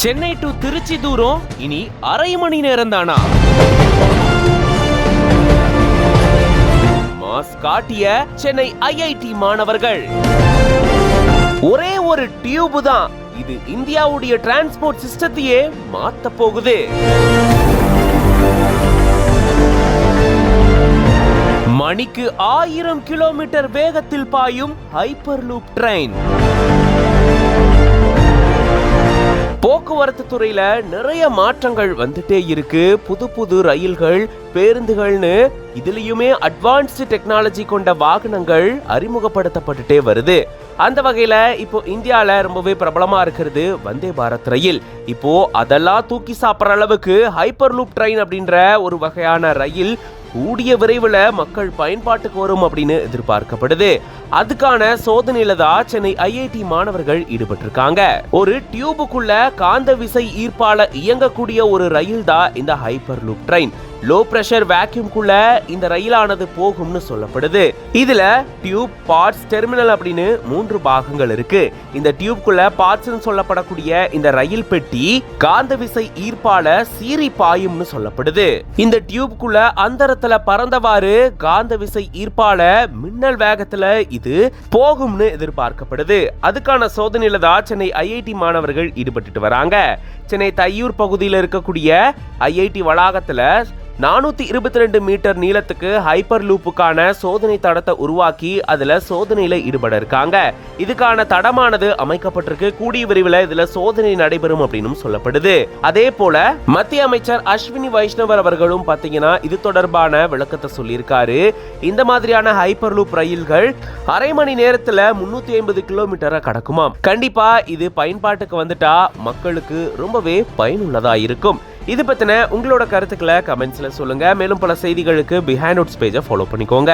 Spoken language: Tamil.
சென்னை டு திருச்சி தூரம் இனி அரை மணி நேரம் தானா? மாஸ் காட்டிய சென்னை ஐஐடி மாணவர்கள். ஒரே ஒரு டியூப் தான் இது இந்தியாவுடைய டிரான்ஸ்போர்ட் சிஸ்டத்தையே மாத்த போகுது. மணிக்கு 1000 கிலோமீட்டர் வேகத்தில் பாயும் ஹைப்பர் லூப் ட்ரெயின். போக்குவரத்து துறையில நிறைய மாற்றங்கள் வந்துட்டே இருக்கு. புது புது ரயில்கள், பேருந்துகள்னு இதுலயுமே அட்வான்ஸ்டு டெக்னாலஜி கொண்ட வாகனங்கள் அறிமுகப்படுத்தப்பட்டுட்டே வருது. அந்த வகையில இப்போ இந்தியால ரொம்பவே பிரபலமா இருக்கிறது வந்தே பாரத் ரயில். இப்போ அதெல்லாம் தூக்கி சாப்பிட்ற அளவுக்கு ஹைப்பர் லூப் ட்ரெயின் அப்படின்ற ஒரு வகையான ரயில் கூடிய விரைவில் மக்கள் பயன்பாட்டுக்கு வரும் அப்படின்னு எதிர்பார்க்கப்படுது. அதுக்கான சோதனையில தான் சென்னை ஐஐடி மாணவர்கள் ஈடுபட்டிருக்காங்க. ஒரு டியூபுக்குள்ள காந்த விசை ஈர்ப்பால இயங்கக்கூடிய ஒரு ரயில் தான் இந்த hyperloop train. Low pressure வேக்யூம்குள்ள இந்த ரயிலானது போகும்னு சொல்லப்படுது. இதுல டியூப், பார்ட்ஸ், டெர்மினல் அப்படின்னு 3 பாகங்கள் இருக்கு. இந்த டியூப்குள்ள பார்ட்ஸ்னு சொல்லப்படக்கூடிய இந்த ரயில் பெட்டி காந்த விசை ஈர்ப்பால சீறி பாயும்னு சொல்லப்படுது. இந்த டியூப்குள்ள அந்தரத்துல பறந்தவாறு காந்த விசை ஈர்ப்பால மின்னல் வேகத்துல இது போகும்னு எதிர்பார்க்கப்படுது. அதுக்கான சோதனையில தான் சென்னை ஐஐடி மாணவர்கள் ஈடுபட்டு வராங்க. சென்னை தையூர் பகுதியில் இருக்கக்கூடிய ஐஐடி வளாகத்துல 422 மீட்டர் நீளத்துக்கு ஹைப்பர் லூப்புக்கான சோதனை தடத்தை உருவாக்கி அதுல சோதனையில ஈடுபட இருக்காங்க. இதுக்கான தடமானது அமைக்கப்பட்டிருக்கு. கூடிய விரைவில் இதுல சோதனை நடைபெறும் அப்படின்னு சொல்லப்படுது. அதே போல மத்திய அமைச்சர் அஸ்வினி வைஷ்ணவர் அவர்களும் பாத்தீங்கன்னா இது தொடர்பான விளக்கத்தை சொல்லியிருக்காரு. இந்த மாதிரியான ஹைப்பர் லூப் ரயில்கள் அரை மணி நேரத்துல 350 கிலோமீட்டரை கடக்குமாம். கண்டிப்பா இது பயன்பாட்டுக்கு வந்துட்டா மக்களுக்கு ரொம்பவே பயனுள்ளதா இருக்கும். இது பத்தின உங்களோட கருத்துக்களை கமெண்ட்ஸ்ல சொல்லுங்க. மேலும் பல செய்திகளுக்கு பிஹைண்ட் நோட்ஸ் பேஜை ஃபாலோ பண்ணிக்கோங்க.